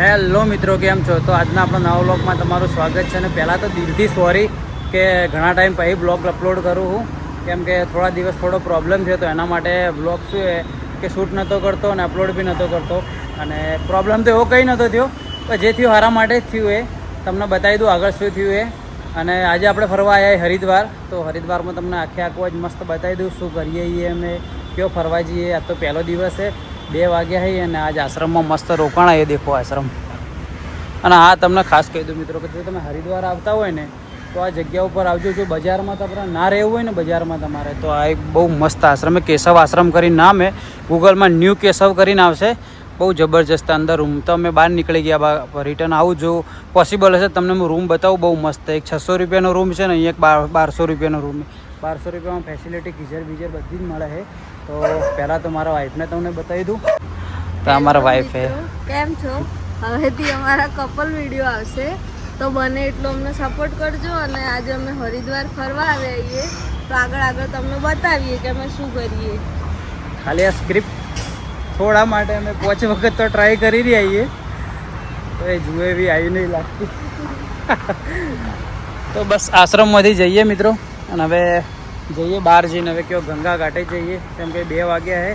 Hello મિત્રો, કેમ છો? તો આજના આપણા નવા વ્લોગમાં તમારું સ્વાગત છે. અને પહેલાં તો દિલથી સોરી કે ઘણા ટાઈમ પછી વ્લોગ અપલોડ કરું હું, કેમ કે થોડા દિવસ થોડો પ્રોબ્લેમ થયો. તો એના માટે વ્લોગ શું છે કે શૂટ નહોતો કરતો અને અપલોડ બી નહોતો કરતો. અને પ્રોબ્લેમ તો એવો કંઈ નહોતો થયો, પણ જે થયું સારા માટે જ થયું. એ તમને બતાવી દઉં આગળ શું થયું એ. અને આજે આપણે ફરવા આવ્યા હરિદ્વાર. તો હરિદ્વારમાં તમને આખું જ મસ્ત બતાવી દઉં શું કરીએ છીએ અમે, કયો ફરવા જઈએ. આ તો પહેલો દિવસ છે, 2 વાગ્યા છે અને આજ આશ્રમમાં મસ્ત રોકાણ. એ દેખો આશ્રમ. અને હા, તમને ખાસ કહી દઉં મિત્રો કે જો તમે હરિદ્વાર આવતા હોય ને તો આ જગ્યા ઉપર આવજો. જો બજારમાં તમારે ના રહેવું હોય ને બજારમાં તમારે, તો આ એક બહુ મસ્ત આશ્રમ છે. કેશવ આશ્રમ કરીને નામ છે. ગૂગલમાં ન્યૂ કેશવ કરીને આવશે. બહુ જબરજસ્ત અંદર રૂમ. તો અમે બહાર નીકળી ગયા, રિટર્ન આવું જો પોસિબલ હશે તમને હું રૂમ બતાવું. બહુ મસ્ત. એક 600 રૂપિયાનો રૂમ છે ને અહીંયા એક 1200 રૂપિયાનો રૂમ. 1200 રૂપિયામાં ફેસિલિટી ગીઝર બીજર બધી જ મળે છે. તો પહેલાં તો મારા વાઈફને તમને બતાવી દઉં. તો અમારા વાઈફ છે. કેમ છો? હવેથી અમારા કપલ વિડીયો આવશે, તો બને એટલો અમને સપોર્ટ કરજો. અને આજે અમે હરિદ્વાર ફરવા આવ્યા છીએ, તો આગળ તમને બતાવીએ કે અમે શું કરીએ. ખાલી આ સ્ક્રિપ્ટ થોડા માટે અમે 5 વખત તો ટ્રાય કરી રહ્યા છીએ, તો એ જુએ બી આવી નહીં લાગતી. તો બસ આશ્રમમાંથી જઈએ મિત્રો. અને હવે જઈએ બહાર જઈને. હવે કયો ગંગા ઘાટે જઈએ, કેમ કે 2 વાગ્યા છે.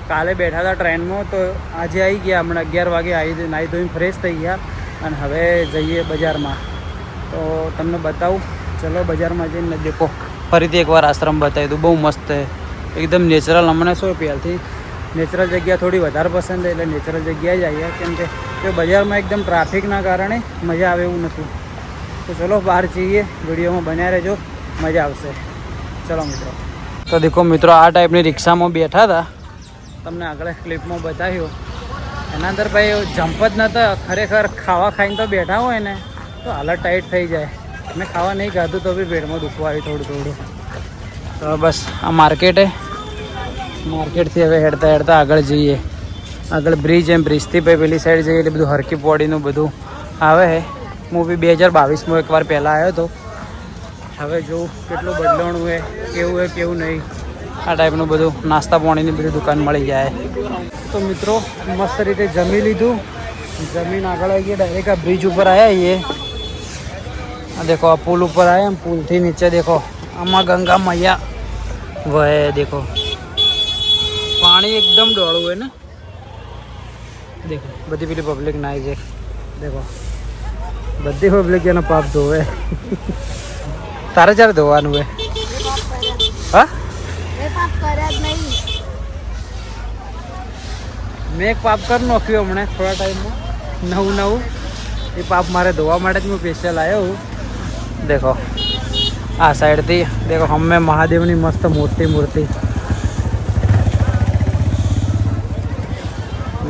કાલે બેઠા હતા ટ્રેનમાં, તો આજે આવી ગયા. હમણાં 11 વાગે આવી નાહી ધોઈને ફ્રેશ થઈ ગયા. અને હવે જઈએ બજારમાં. તો તમને બતાવું. ચલો બજારમાં જઈને દેખો. ફરીથી એકવાર આશ્રમ બતાવી દઉં. બહુ મસ્ત છે, એકદમ નેચરલ. હમણાં શું પહેલથી નેચરલ જગ્યા થોડી વધારે પસંદ છે, એટલે નેચરલ જગ્યાએ જ આવ્યા. કેમ કે બજારમાં એકદમ ટ્રાફિકના કારણે મજા આવે એવું નથી. તો ચલો બહાર જઈએ. વિડીયોમાં બન્યા રહેજો, મજા આવશે. ચલો મિત્રો. તો દેખો મિત્રો, આ ટાઈપની રિક્ષામાં બેઠા હતા. તમને આગળ ક્લિપમાં બતાવ્યું. એના અંદર ભાઈ જમ્પ જ નહોતા. ખરેખર ખાવા ખાઈને તો બેઠા હોય ને તો હાલત ટાઈટ થઈ જાય. મેં ખાવા નહીં ખાધું તો બી પેટમાં દુખવા આવ્યું થોડું. તો બસ આ માર્કેટે. માર્કેટથી હવે હેડતા આગળ જઈએ. આગળ બ્રિજ એમ, બ્રિજથી ભાઈ પેલી સાઈડ જઈએ એટલે બધું હરકી પોડીનું બધું આવે છે. હું બી 2022માં એકવાર પહેલાં આવ્યો હતો. હવે જોઉં કેટલું બદલાણું છે, કેવું નહીં. આ ટાઈપનું બધું નાસ્તા પાણીની બધી દુકાન મળી જાય. તો મિત્રો મસ્ત રીતે જમી લીધું. જમીન આગળ આવી ગયા. ડાયરેક્ટ આ બ્રિજ ઉપર આવ્યા છીએ. આ દેખો આ પુલ ઉપર આવ્યા. પુલથી નીચે દેખો આમાં ગંગા મૈયા વહે. દેખો પાણી એકદમ ડોળું હોય ને. દેખો બધી પેલી પબ્લિક નાય છે. દેખો બધી પબ્લિક એનો પાપ ધોવે. તારે જ્યારે ધોવાનું હોય? હા, મેં એક પાપ કરી નાખ્યું હમણાં થોડા ટાઈમમાં. નવું એ પાપ મારે ધોવા માટે જ હું સ્પેશિયલ આવ્યો હું. દેખો આ સાઈડથી દેખો હમે મહાદેવની મસ્ત મોટી મૂર્તિ.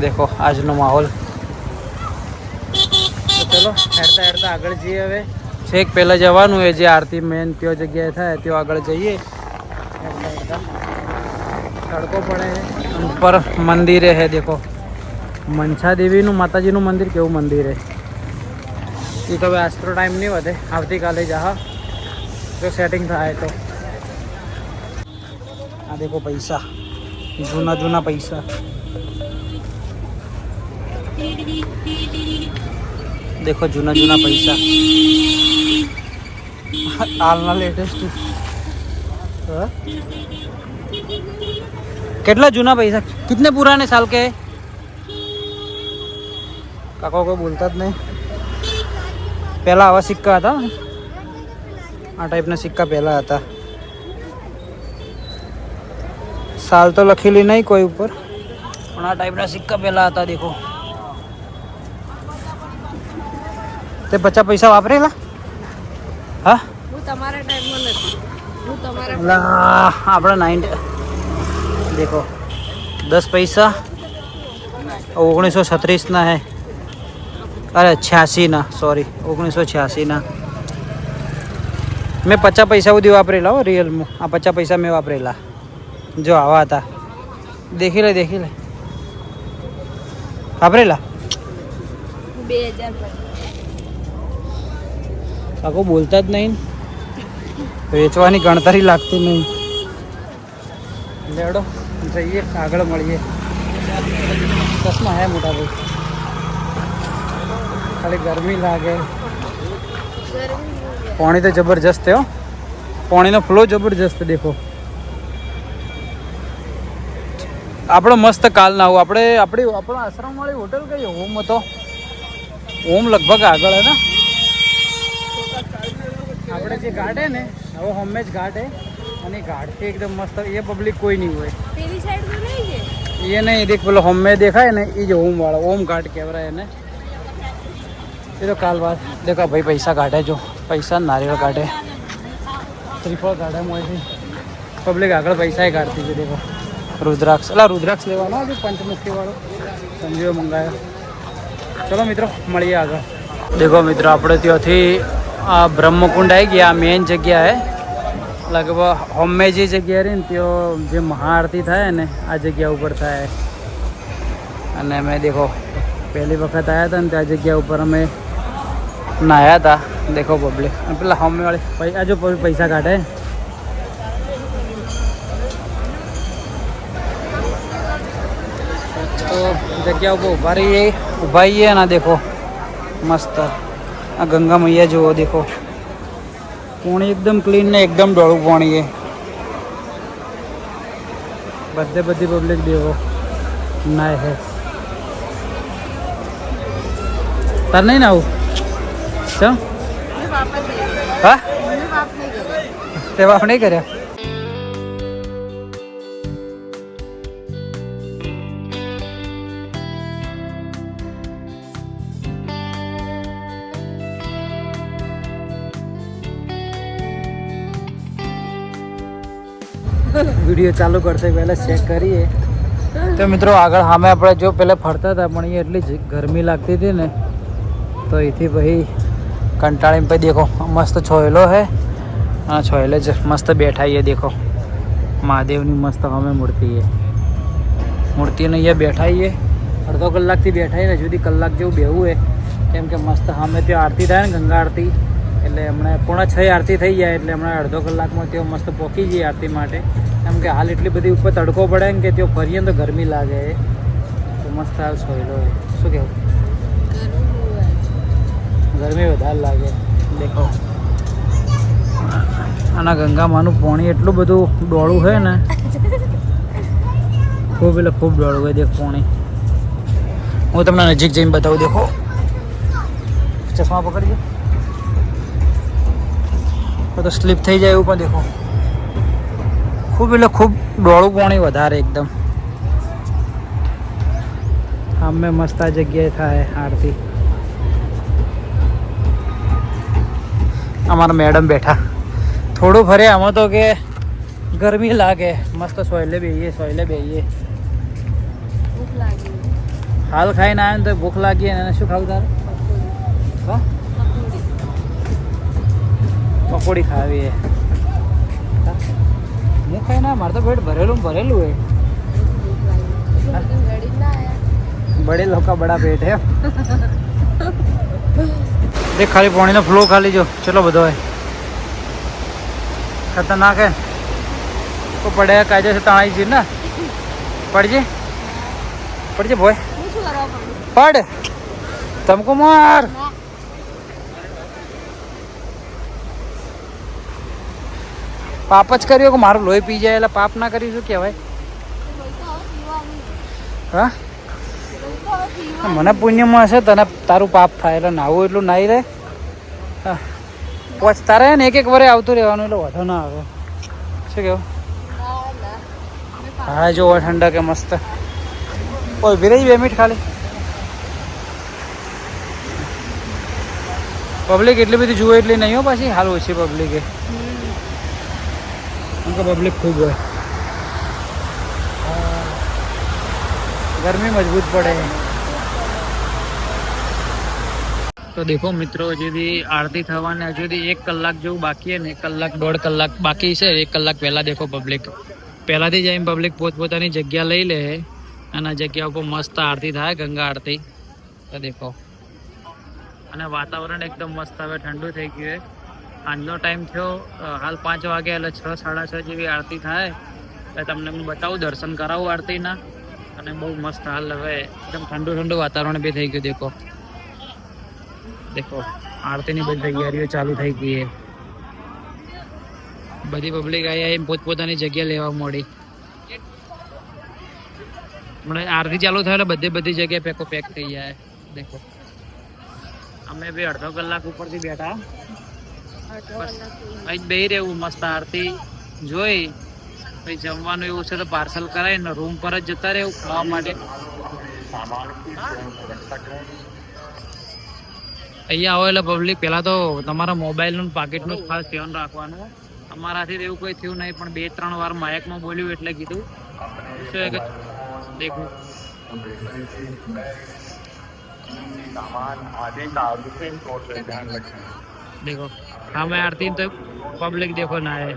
દેખો આજનો માહોલ. તો ચલો હેડતા આગળ જઈએ. હવે છેક પહેલાં જવાનું હોય જે આરતી મેન त्यो જગ્યાએ થાય ત્યાં આગળ જઈએ. તડકો પડે. ઉપર મંદિરે હે. દેખો મનસા દેવીનું માતાજીનું મંદિર. કેવું મંદિર હે એ તો હવે આસ્ત્રો ટાઈમ નહીં વધે. આવતીકાલે જા જો સેટિંગ થાય તો. આ દેખો પૈસા, જૂના પૈસા. દેખો જૂના પૈસા. હાલના લેટેસ્ટ. કેટલા જૂના પૈસા? कितने पुराने साल के? કાકો કોઈ બોલતા જ નહીં. પહેલાં આવા સિક્કા હતા. આ ટાઈપના સિક્કા પહેલાં હતા. સાલ તો લખેલી નહીં કોઈ ઉપર, પણ આ ટાઈપના સિક્કા પહેલાં હતા. દેખો તે 50 પૈસા વાપરેલા. હા, હું તમારા ટાઈમમાં નથી. હું તમારા આપણા 90. દેખો 10 પૈસા 1936ના હે. અરે 86ના, સોરી 1986ના. મેં 50 પૈસા સુધી વાપરેલા હો રિયલમાં. આ 50 પૈસા મેં વાપરેલા. જો આવા હતા. દેખી લે વાપરેલા. 2000. કાકો બોલતા જ નહીં. વેચવાની ગણતરી લાગતી નહીં. લેડો જઈએ આગળ મળીએ. ચશ્મા હે મોટા ભાઈ. ખાલી ગરમી લાગે. ગરમી પાણી તો જબરજસ્ત છે હો. પાણીનો ફ્લો જબરજસ્ત દેખો. આપણો મસ્ત કાલ ના આવું આપણો આશ્રમ વાળી હોટલ કઈ હોમ હતો. હોમ લગભગ આગળ હે ને આપણે જે ઘાટ હે ને હવે હોમે જ ઘાટ હે અને ઘાટથી એકદમ મસ્ત એ પબ્લિક કોઈ નહીં હોય. પેલી સાઈડ તો નહીં છે એ નહીં દેખ પેલો હોમે દેખાય ને એ જ હોમ વાળો ઓમ ઘાટ કહેવાય એને. એ તો કાલ વાત દેખો ભાઈ પૈસા કાઢે જો પૈસા નારિયેળ કાઢે શ્રીફળ કાઢે મોયથી પબ્લિક આગળ પૈસા કાઢતી છે. દેખો રુદ્રાક્ષ રુદ્રાક્ષ લેવાનો છે પંચમુખી વાળો સંજીવો મંગાયો. ચલો મિત્રો મળીએ આગળ. દેખો મિત્રો આપણે ત્યાંથી આ બ્રહ્મકુંડ આવી ગયા. મેઇન જગ્યા હે લગભગ હોમે જે જગ્યા રહી ને ત્યાં જે મહાઆરતી થાય ને આ જગ્યા ઉપર થાય. અને અમે દેખો પહેલી વખત આવ્યા હતા ને ત્યાં જગ્યા ઉપર અમે નાહ્યા હતા. દેખો પબ્લિક પેલા હોમે વાળી આ જો પૈસા કાઢે તો જગ્યા ઉપર ઊભા રહીએ ના દેખો મસ્ત આ ગંગા મૈયા જુઓ દેખો. પાણી એકદમ ક્લીન ને એકદમ ડોળું પાણી એ બધી પબ્લિક દેખો નાય હે. તાર નહીં ના આવું ચમ હા તે બાપ નહીં કર્યા. વિડીયો ચાલુ કરતા પહેલાં ચેક કરીએ તો મિત્રો આગળ સામે આપણે જો પહેલાં ફરતા હતા પણ એ એટલી જ ગરમી લાગતી હતી ને તો એથી પછી કંટાળીને પછી દેખો મસ્ત છોયલો છે અને છોયલે જ મસ્ત બેઠા એ દેખો મહાદેવની મસ્ત સામે મૂર્તિ છે. મૂર્તિને અહીંયા બેઠાઈએ અડધો કલાકથી બેઠાઈને હજુ કલાક જેવું બેવું છે કેમ કે મસ્ત સામે ત્યાં આરતી થાય ને ગંગા આરતી એટલે હમણાં 5:30 આરતી થઈ જાય એટલે હમણાં અડધો કલાકમાં ત્યાં મસ્ત પહોંચી જઈએ આરતી માટે. કેમ કે હાલ એટલી બધી ઉપર તડકો પડે ને કે ત્યાં ફરીએ તો ગરમી લાગે તો મસ્ત હાલ સોયલો હોય. શું કહેવું ગરમી વધારે લાગે. દેખો આના ગંગામાંનું પાણી એટલું બધું ડોળું છે ને ખૂબ એટલે ખૂબ ડોળું હોય. દેખ પાણી હું તમને નજીક જઈને બતાવું. દેખો ચશ્મા પકડજો તો સ્લીપ થઈ જાય એવું પણ દેખો ખૂબ એટલે ખૂબ ડોળું પાણી વધારે એકદમ. અમે મસ્ત આ જગ્યાએ થાય આરતી. અમારા મેડમ બેઠા થોડું ફરે આમાં તો કે ગરમી લાગે મસ્ત સોયલે બેહીએ ભૂખ લાગી હાલ ખાઈને આવે ને તો ભૂખ લાગી એને શું ખાવું તારે હા પકોડી ખાવી હે. હું ખાઈ ના મારે તો પેટ ભરેલું હોય. બડે લોકો બડા પેટ હે. દેખ ખાલી પાણીનો ફ્લો ખાલી જો ચલો બધો હોય ખતરનાક હે. તો પડે કાયદે છે તણાઈ છે ને પડજે ભોય પડ તમકો માર. પાપ જ કર્યો કે મારું લોહી પી જાય એટલે પાપ ના કરી શું કહેવાય. હા મને પુણ્યમાં હશે તને તારું પાપ થાય એટલે નાવું એટલું નાહી રહે. હા પોચ તારે ને એક વરે આવતું રહેવાનું એટલે વધુ ના આવે. શું કેવું હા જો ઠંડા કે મસ્ત કોઈ ભી 2 મિનિટ ખાલી. પબ્લિક એટલી બધી જુએ એટલી નહીં હો પાછી હાલ ઓછી પબ્લિક એ પબ્લિક ખૂબ હોય. ગરમી મજબૂત પડે. તો દેખો મિત્રો હજુથી આરતી થવાને હજુથી 1 કલાક જેવું બાકી છે ને 1 કલાક 1.5 કલાક બાકી છે. 1 કલાક પહેલાં દેખો પબ્લિક પહેલાંથી જઈને પબ્લિક પોતપોતાની જગ્યા લઈ લે અને આ જગ્યા ઉપર મસ્ત આરતી થાય ગંગા આરતી. તો દેખો અને વાતાવરણ એકદમ મસ્ત હવે ઠંડુ થઈ ગયું છે. આજનો ટાઈમ થયો હાલ 5 વાગે એટલે 6 સાડા 6 જેવી આરતી થાય એટલે તમને હું બતાવું દર્શન કરાવું આરતીના. અને બહુ મસ્ત હાલ હવે એકદમ ઠંડુ વાતાવરણ બી થઈ ગયું. દેખો દેખો આરતીની બધી તૈયારીઓ ચાલુ થઈ ગઈ છે. બધી પબ્લિક અહીંયા પોતપોતાની જગ્યા લેવા મળી. હમણાં આરતી ચાલુ થાય એટલે બધી જગ્યાએ પેકો પેક થઈ જાય. દેખો અમે બી અડધો કલાક ઉપરથી બેઠા બસ અહીં બેહી રહેવું મસ્ત આરતી જોઈ પછી જમવાનું એવું છે તો પાર્સલ કરાય ને રૂમ પર જ જતા રહેવું ખાવા માટે. અહીંયા આવો એટલે પબ્લિક પહેલા તો તમારા મોબાઈલનું પાકીટનું જ ખાસ ધ્યાન રાખવાનું. અમારાથી એવું કોઈ થયું નહીં પણ 2-3 વાર માયકમાં બોલ્યું એટલે કીધું શું કે દેખો देखो हमें आरती तो पब्लिक देखो ना है.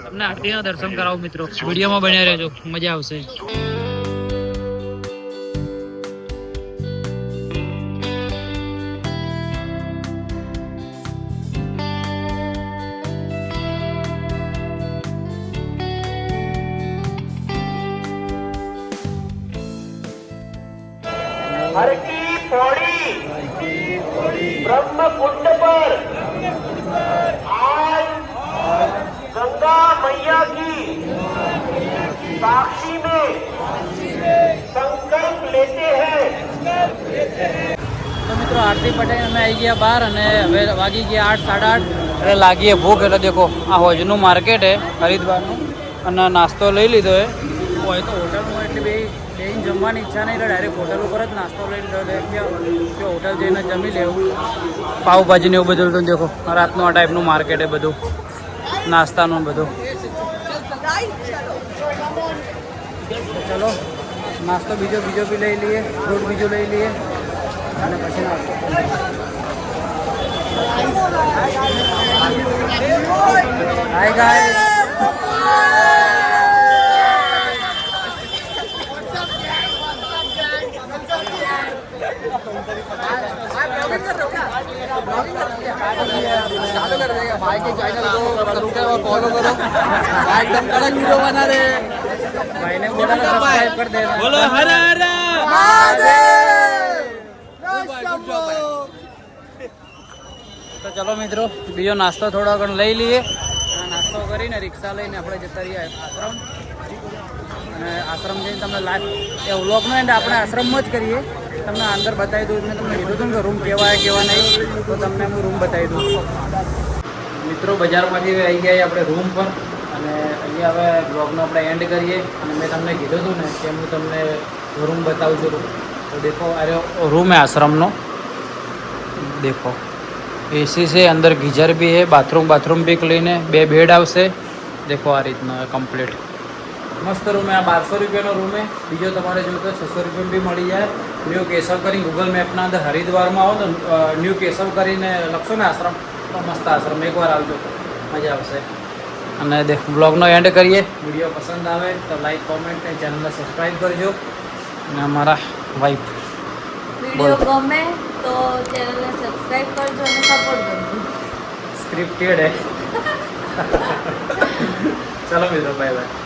તમને આરતીના દર્શન કરાવો મિત્રો. વિડીયોમાં બન્યા રહેજો, મજા આવશે. हर की पौड़ी ब्रह्म कुंड पर आज गंगा मैया की साक्षी में संकल्प लेते हैं. તો મિત્રો આરતી પટેલ અમે આવી ગયા બહાર અને હવે વાગી ગયા 8-8:30. એટલે લાગીએ ભૂખ. એટલે દેખો આ હોજનું માર્કેટ છે હરિદ્વારનું અને નાસ્તો લઈ લીધો છે. હોય તો હોટલમાં એટલે બેન જમવાની ઈચ્છા નહીં એટલે ડાયરેક્ટ હોટલ ઉપર જ નાસ્તો લઈ લીધો કે હોટલ જઈને જમી લેવું. પાવભાજી ને એવું બધું તો દેખો રાતનું આ ટાઈપનું માર્કેટ છે બધું નાસ્તાનું બધું. ચલો નાસ્તો બીજો બી લઈ લઈએ, ફ્રૂટ બીજું લઈ લઈએ અને પછી નાસ્તો. હાય ગાઈસ, भाई के चैनल को और फॉलो करो. एकदम कड़क वीडियो बना रहे. भाई ने बोला था सब्सक्राइब कर देना. बोलो हर हर તો ચલો મિત્રો બીજો નાસ્તો થોડો ઘણો લઈ લઈએ. નાસ્તો કરીને રિક્ષા લઈને આપણે જતા રહીએ આશ્રમ. અને આશ્રમ જઈને તમને લાઈવ એ વ્લોગનો એન્ડ આપણે આશ્રમમાં જ કરીએ. તમને અંદર બતાવી દઉં. મેં તમને કીધું હતું કે રૂમ કેવા નહીં, તો તમને હું રૂમ બતાવી દઉં. મિત્રો બજારમાંથી આવી ગયા આપણે રૂમ પર અને અહીંયા હવે બ્લોગનો આપણે એન્ડ કરીએ. અને મેં તમને કીધું હતું ને કે હું તમને રૂમ બતાવું છું. તો દેખો અરે રૂમ है आश्रम નો. देखो एसी છે, અંદર ગીઝર બી है, બાથરૂમ બી ક્લીન है, 2 બેડ આવશે. देखो આ રીતનો કમ્પ્લીટ મસ્ત રૂમ है. આ 1200 રૂપિયાનો રૂમ है. બીજો તમારે જો તો 600 રૂપિયા બી મળી જાય. ન્યૂ કેશવ કરી ગૂગલ મેપના અંદર હરિદ્વારમાં આવો તો ન્યૂ કેશવ કરીને લખશો ને આશ્રમ, તો મસ્ત આશ્રમ. એકવાર આવજો, મજા આવશે. અને બ્લોગનો એન્ડ કરીએ. વિડીયો પસંદ આવે તો લાઈક, કોમેન્ટ અને ચેનલને સબસ્ક્રાઈબ કરજો. અને અમારા વાઈફ વિડીયો ગમે તો ચેનલને સબસ્ક્રાઇબ કરજો અને સપોર્ટ કરજો. સ્ક્રિપ્ટેડ હે. ચલો મિત્રો, બાય બાય.